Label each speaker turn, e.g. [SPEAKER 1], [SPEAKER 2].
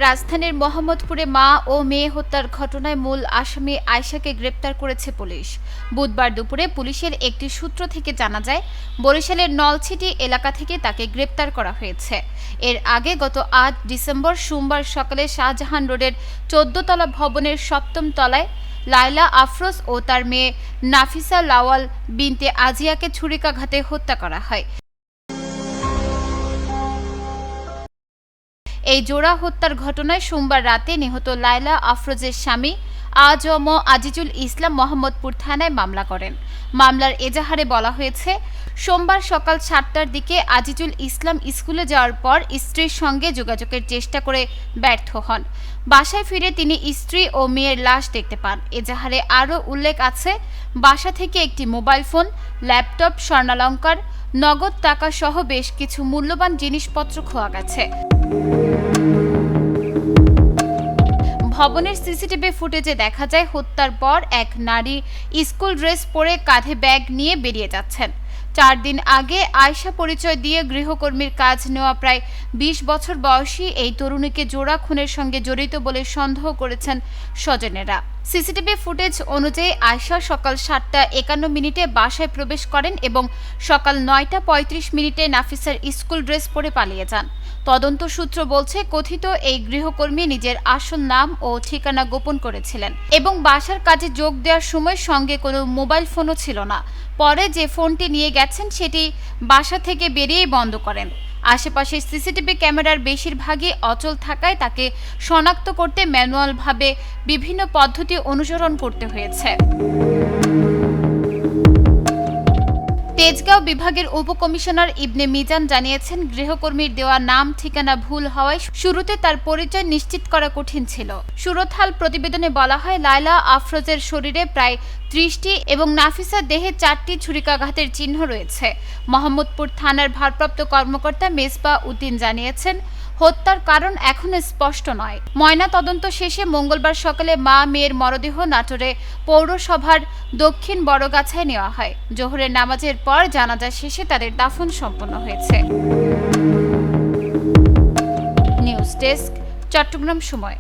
[SPEAKER 1] রাজধানীর মোহাম্মদপুরে মা ও মেয়ে হত্যার ঘটনায় মূল আসামি আয়েশাকে গ্রেপ্তার করেছে পুলিশ। বুধবার দুপুরে পুলিশের একটি সূত্র থেকে জানা যায়, বরিশালের নলছিটি এলাকা থেকে তাকে গ্রেপ্তার করা হয়েছে। এর আগে গত ৮ ডিসেম্বর সোমবার সকালে শাহজাহান রোডের ১৪ তলা ভবনের ৭ম তলায় লায়লা আফরোজ ও তার মেয়ে নাফিসা লাওয়াল বিনতে আজিয়াকে ছুরিকাঘাতে হত্যা করা হয়। এই জোড়া হত্যার ঘটনায় সোমবার রাতে নিহত লায়লা আফরোজের স্বামী আ.জ.ম আজিজুল ইসলাম মোহাম্মদপুর থানায় মামলা করেন। মামলার এজাহারে বলা হয়েছে, সোমবার সকাল ৭টার দিকে আজিজুল ইসলাম স্কুলে যাওয়ার পর স্ত্রীর সঙ্গে যোগাযোগের চেষ্টা করে ব্যর্থ হন। বাসায় ফিরে তিনি স্ত্রী ও মেয়ের লাশ দেখতে পান। এজাহারে আরও উল্লেখ আছে, বাসা থেকে একটি মোবাইল ফোন, ল্যাপটপ, স্বর্ণালংকার, নগদ টাকা সহ বেশ কিছু মূল্যবান জিনিসপত্র খোয়া গেছে। ভবনের সিসিটিভি ফুটেজে দেখা যায়, হত্যার পর এক নারী স্কুল ড্রেস পরে কাঁধে ব্যাগ নিয়ে বেরিয়ে যাচ্ছেন। ৪ দিন আগে আয়েশা পরিচয় দিয়ে গৃহকর্মীর কাজ নেওয়া প্রায় ২০ বছর বয়সী এই তরুণীকে জোড়া খুনের সঙ্গে জড়িত বলে সন্দেহ করেছেন স্বজনেরা। সিসিটিভি ফুটেজ অনুযায়ী আয়েশা সকাল ৭টা৫১ বাসায় প্রবেশ করেন এবং সকাল ৯টা৩৫ নাফিসার স্কুল ড্রেস পরে পালিয়ে যান। তদন্ত সূত্র বলছে, কথিত এই গৃহকর্মী নিজের আসল নাম ও ঠিকানা গোপন করেছিলেন এবং বাসার কাজে যোগ দেওয়ার সময় সঙ্গে কোনো মোবাইল ফোনও ছিল না। পরে যে ফোনটি নিয়ে গেছেন সেটি বাসা থেকে বেরিয়েই বন্ধ করেন। আশেপাশের সিসিটিভি ক্যামেরার বেশিরভাগই অচল থাকায় তাকে শনাক্ত করতে ম্যানুয়ালভাবে বিভিন্ন পদ্ধতি অনুসরণ করতে হয়েছে। তেজগাঁও বিভাগের উপকমিশনার ইবনে মিজান জানিয়েছেন, গৃহকর্মীর দেওয়া নাম ঠিকানা ভুল হওয়ায় শুরুতে তার পরিচয় নিশ্চিত করা কঠিন ছিল। সুরতহাল প্রতিবেদনে বলা হয়, লায়লা আফরোজের শরীরে প্রায় ৩০টি এবং নাফিসার দেহে ৪টি ছুরিকাঘাতের চিহ্ন রয়েছে। মোহাম্মদপুর থানার ভারপ্রাপ্ত কর্মকর্তা মেজবা উদ্দিন জানিয়েছেন, হত্যার কারণ এখনো স্পষ্ট নয়। ময়না তদন্ত শেষে মঙ্গলবার সকালে মা মেয়ের মরদেহ নাটোরে পৌরসভার দক্ষিণ বড়গাছায় নেওয়া হয়। জোহরের নামাজের পর জানাজা শেষে তাদের দাফন সম্পন্ন হয়েছে। নিউজ ডেস্ক, চট্টগ্রাম সময়।